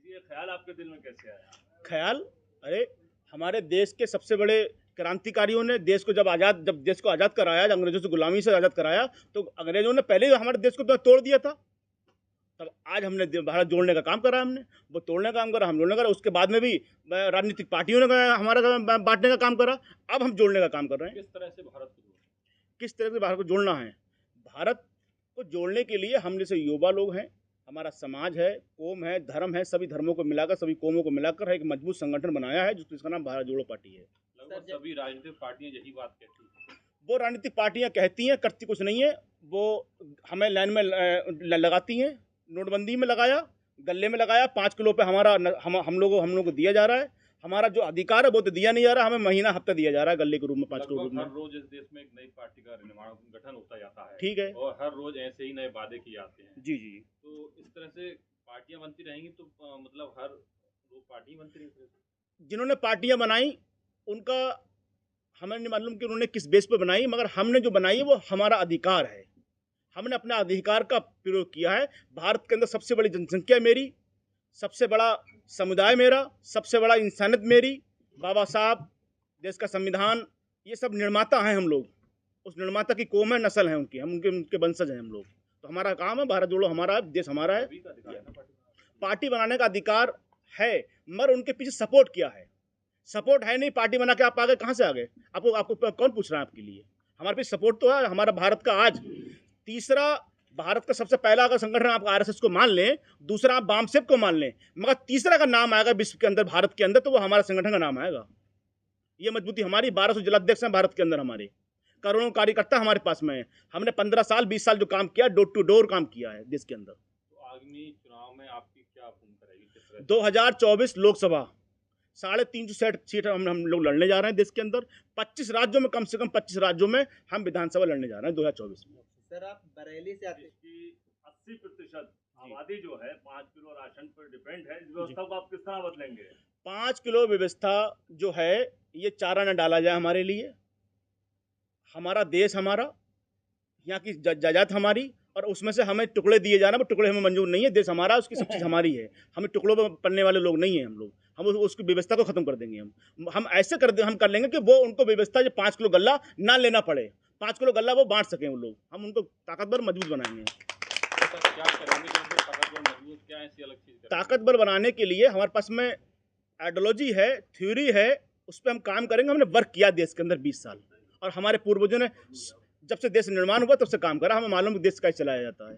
ये ख्याल आपके दिल में कैसे आया? ख्याल, अरे हमारे देश के सबसे बड़े क्रांतिकारियों ने देश को जब देश को आज़ाद कराया, जब अंग्रेजों से गुलामी से आज़ाद कराया, तो अंग्रेजों ने पहले ही हमारे देश को तो तोड़ दिया था। तब आज हमने भारत जोड़ने का काम करा, हमने वो तोड़ने का काम करा, हम जोड़ने का करा। उसके बाद में भी राजनीतिक पार्टियों ने हमारा बांटने का काम करा। अब हम जोड़ने का काम कर रहे हैं। किस तरह से भारत को किस तरह से भारत को जोड़ना है? भारत को जोड़ने के लिए हम जैसे युवा लोग हैं, हमारा समाज है, कौम है, धर्म है, सभी धर्मों को मिलाकर, सभी कौमों को मिलाकर एक मजबूत संगठन बनाया है जिसका नाम भारत जोड़ो पार्टी है। लगभग सभी राजनीतिक पार्टियां यही बात कहती हैं। वो राजनीतिक पार्टियां कहती हैं, करती कुछ नहीं है। वो हमें लाइन में लगाती हैं। नोटबंदी में लगाया, गले में लगाया, 5 किलो पे हमारा हम लोगों को दिया जा रहा है। हमारा जो अधिकार है वो तो दिया नहीं जा रहा, हमें महीना हफ्ता दिया जा रहा है गले के रूप में, 5 किलो रूप में। हर रोज इस देश में एक नई पार्टी का निर्माण गठन होता जाता है। ठीक है। और हर रोज ऐसे ही नए वादे किए जाते हैं। जी जी। तो इस तरह से पार्टियां बनती रहेंगी तो मतलब हर रोज पार्टी बनती रहेगी। जिन्होंने पार्टियां बनाई उनका हमें नहीं मालूम कि उन्होंने किस बेस पर बनाई, मगर हमने जो बनाई है वो हमारा अधिकार है। हमने अपना अधिकार का प्रयोग किया है। भारत के अंदर सबसे बड़ी जनसंख्या मेरी, सबसे बड़ा समुदाय मेरा, सबसे बड़ा इंसानियत मेरी, बाबा साहब, देश का संविधान, ये सब निर्माता हैं हम लोग। उस निर्माता की कौम है, नस्ल है उनकी, हम उनके वंशज हैं हम लोग। तो हमारा काम है, भारत जोड़ो हमारा है, देश हमारा है। पार्टी बनाने का अधिकार है, मगर उनके पीछे सपोर्ट किया है। सपोर्ट है नहीं, पार्टी बना के आप आगे कहाँ से आ गए? आपको कौन पूछ रहा है आपके लिए? हमारे पीछे सपोर्ट तो है। हमारा भारत का आज तीसरा, भारत का सबसे पहला अगर संगठन आप आरएसएस को मान लें, दूसरा आप बामसेप को मान लें, मगर तीसरा का नाम आएगा विश्व के अंदर, भारत के अंदर, तो वो हमारा संगठन का नाम आएगा। ये मजबूती हमारी, 1200 जिलाध्यक्ष हैं भारत के अंदर, हमारे करोड़ों कार्यकर्ता हमारे पास में है। हमने 15 साल 20 साल जो काम किया, डोर टू डोर काम किया है देश के अंदर। तो आगामी चुनाव में आपकी क्या भूमिका रहेगी? 2024 लोकसभा 350 सीट हम लोग लड़ने जा रहे हैं देश के अंदर। 25 राज्यों में, कम से कम 25 राज्यों में हम विधानसभा लड़ने जा रहे हैं 2024 में। सर आप बरेली से आते हैं। 80% आबादी जो है 5 किलो राशन पर डिपेंड है। इस व्यवस्था को आप किस तरह बदलेंगे? 5 किलो व्यवस्था जो है, ये चारा न डाला जाए हमारे लिए। हमारा देश, हमारा यहाँ की जायदाद हमारी, और उसमें से हमें टुकड़े दिए जाना, वो टुकड़े हमें मंजूर नहीं है। देश हमारा, उसकी सब चीज़ हमारी है। हमें टुकड़ों में पड़ने वाले लोग नहीं हैं हम लोग। हम उसकी व्यवस्था को खत्म कर देंगे। हम ऐसे हम कर लेंगे कि वो उनको व्यवस्था, जो 5 किलो गल्ला ना लेना पड़े, 5 किलो गल्ला वो बांट सकें वो लोग। हम उनको ताकतवर मजबूत बनाएंगे। ताकतवर बनाने के लिए हमारे पास में आइडियोलॉजी है, थ्योरी है, उस पर हम काम करेंगे। हमने वर्क किया देश के अंदर 20 साल, और हमारे पूर्वजों ने जब से देश निर्माण हुआ तब से काम करा। हमें मालूम है देश कैसे चलाया जाता है।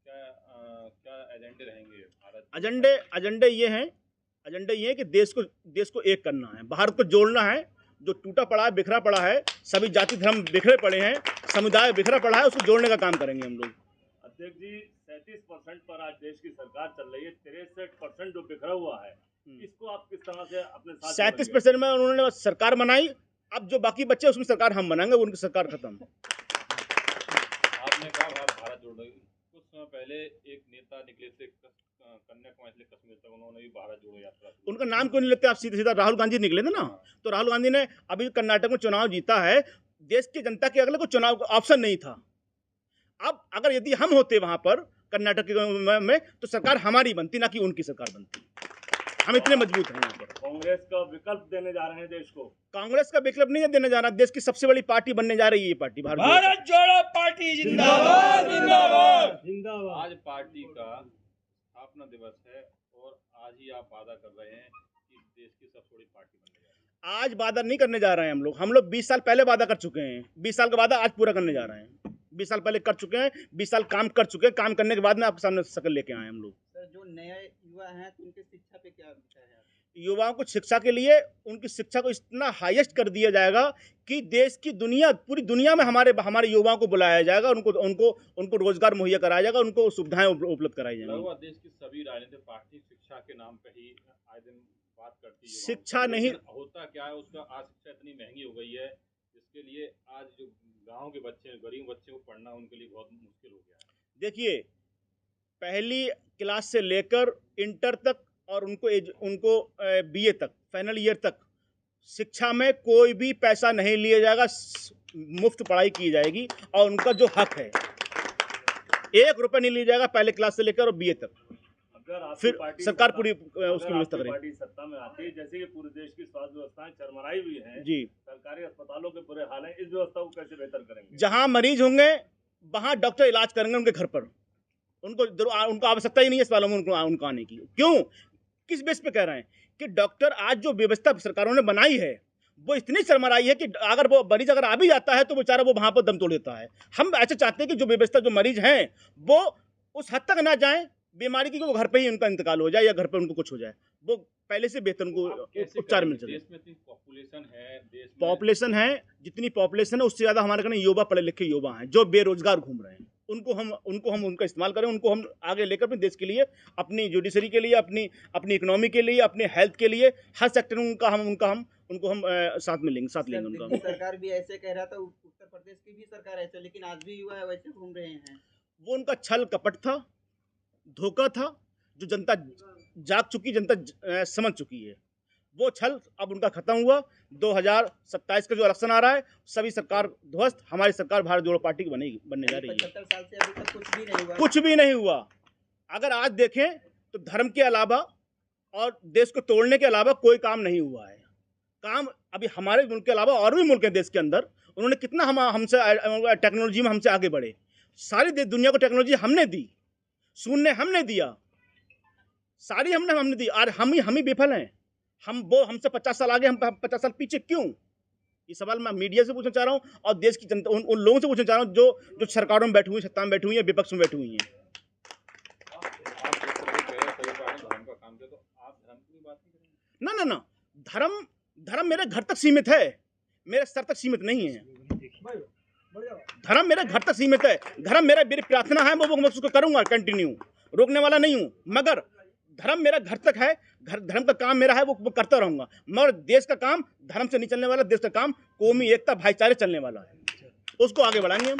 क्या एजेंडे रहेंगे? एजेंडे ये हैं कि देश को एक करना है, भारत को जोड़ना है। जो टूटा पड़ा है, बिखरा पड़ा है, सभी जाति धर्म बिखरे पड़े हैं, समुदाय बिखरा पड़ा है, उसको जोड़ने का काम करेंगे हम लोग। अध्यक्ष जी, 37% पर आज देश की सरकार चल रही है, 63% जो बिखरा हुआ है, इसको आप किस तरह से अपने साथ? 37% में उन्होंने सरकार बनाई, अब जो बाकी बच्चे उसमें सरकार हम बनाएंगे, उनकी सरकार खत्म। आपने कहा भारत जोड़ रही, कुछ समय पहले एक नेता निकले थे कन्याकुमारी से कश्मीर तक, उन्होंने भी भारत जोड़ो यात्रा। उनका नाम क्यों नहीं लेते आप? सीधा राहुल गांधी निकले थे ना। तो राहुल गांधी ने अभी कर्नाटक में चुनाव जीता है। देश की जनता के अगले को चुनाव का ऑप्शन नहीं था। अब अगर यदि हम होते वहां पर कर्नाटक में, तो सरकार हमारी बनती, ना कि उनकी सरकार बनती। हम इतने मजबूत हैं यहाँ पर। कांग्रेस का विकल्प देने जा रहे हैं देश को? कांग्रेस का विकल्प नहीं देने जा रहा। देश की सबसे बड़ी पार्टी बनने जा रही है ये पार्टी, भारत जोड़ो पार्टी। जिंदाबाद जिंदाबाद जिंदाबाद। आज पार्टी का स्थापना दिवस है और आज ही आप वादा कर रहे हैं कि देश की सबसे बड़ी पार्टी बनने जा रही है। आज वादा नहीं करने जा रहे हैं हम लोग 20 साल पहले वादा कर चुके हैं। 20 साल का वादा आज पूरा करने जा रहे हैं। 20 साल पहले कर चुके हैं, 20 साल काम कर चुके हैं। काम करने के बाद में आपके सामने शक्ल लेके आए हम लोग। सर जो नए युवा हैं तो उनके शिक्षा पे क्या विचार है? युवाओं को शिक्षा के लिए उनकी शिक्षा को इतना हाईएस्ट कर दिया जाएगा कि देश की पूरी दुनिया में हमारे युवाओं को बुलाया जाएगा, उनको रोजगार मुहैया कराया जाएगा, उनको सुविधाएं उपलब्ध कराई जाएंगी। देश की सभी राजनीतिक पार्टी शिक्षा के नाम पे ही आए दिन बात करती है। शिक्षा नहीं होता क्या है उसका, आज शिक्षा इतनी महंगी हो गई है, जिसके लिए आज जो गाँव के बच्चे, गरीब बच्चे को पढ़ना उनके लिए बहुत मुश्किल हो गया है। देखिए, पहली क्लास से लेकर इंटर तक और उनको बीए तक, फाइनल ईयर तक शिक्षा में कोई भी पैसा नहीं लिया जाएगा। मुफ्त पढ़ाई की जाएगी और उनका जो हक है, 1 रुपया नहीं लिया जाएगा पहले क्लास से लेकर और बीए तक। फिर सरकार पूरी उसकी व्यवस्था करे। पार्टी सत्ता में आती है, जैसे कि पूरे देश की स्वास्थ्य व्यवस्थाएं चरमराई हुई हैं जी, सरकारी अस्पतालों के बुरे हाल हैं, इस व्यवस्था को कैसे बेहतर करेंगे? जहां मरीज होंगे वहां डॉक्टर इलाज करेंगे उनके घर पर। उनको आवश्यकता ही नहीं है अस्पतालों में उनको आने की। क्यों, किस बेस पे कह रहे हैं कि डॉक्टर आज जो व्यवस्था सरकारों ने बनाई है वो इतनी शर्मराई है कि अगर वो मरीज अगर आ भी जाता है तो बेचारा वो वहां पर दम तोड़ देता है। हम ऐसे चाहते हैं कि जो व्यवस्था जो मरीज हैं वो उस हद तक ना जाएं बीमारी की, वो घर पे ही उनका इंतकाल हो जाए या घर पे उनको कुछ हो जाए, वो पहले से बेहतर उनको उपचार मिल सके। देश में इतनी पॉपुलेशन है, देश में पॉपुलेशन है, जितनी पॉपुलेशन है उससे ज़्यादा हमारे कने युवा, पढ़े लिखे युवा हैं जो बेरोजगार घूम रहे हैं। उनको हम उनका इस्तेमाल करें, उनको हम आगे लेकर अपने देश के लिए, अपनी जुडिशरी के लिए, अपनी इकोनॉमी के लिए, अपने हेल्थ के लिए, हर सेक्टर में उनको हम साथ में लेंगे, साथ लेंगे उनका। सरकार भी ऐसे कह रहा था, उत्तर प्रदेश की भी सरकार ऐसे, लेकिन आज भी युवा वैसे घूम रहे हैं। वो उनका छल कपट था, धोखा था, जो जनता जाग चुकी, जनता समझ चुकी है। वो छल अब उनका खत्म हुआ। 2027 का जो इलेक्शन आ रहा है, सभी सरकार ध्वस्त, हमारी सरकार भारत जोड़ो पार्टी की बनने जा रही है। 75 साल से अभी तक कुछ भी नहीं हुआ। कुछ भी नहीं हुआ। अगर आज देखें तो धर्म के अलावा और देश को तोड़ने के अलावा कोई काम नहीं हुआ है। काम अभी हमारे मुल्क के अलावा और भी मुल्क हैं देश के अंदर, उन्होंने कितना हमसे टेक्नोलॉजी में हमसे आगे बढ़े। सारी दुनिया को टेक्नोलॉजी हमने दी, शून्य हमने दिया, सारी हमने दी, और हम ही विफल हैं। वो हमसे 50 साल आगे, हम 50 साल पीछे क्यों? ये सवाल मैं मीडिया से पूछना चाह रहा हूँ और देश की जनता, उन लोगों से पूछना चाह रहा हूँ जो सरकारों में बैठी हुई, सत्ता में बैठी हुई है, विपक्ष में बैठी हुई हैं। ना, धर्म मेरे घर तक सीमित है, मेरे स्तर तक सीमित नहीं है। धर्म मेरे घर तक सीमित है। धर्म मेरी प्रार्थना है, वो मैं उसको करूंगा कंटिन्यू, रोकने वाला नहीं हूँ। मगर धर्म मेरा घर तक है, धर्म का काम मेरा है, वो करता रहूंगा। मगर देश का काम धर्म से नहीं चलने वाला, देश का काम कौमी एकता, भाईचारे चलने वाला है, उसको आगे बढ़ाएंगे हम।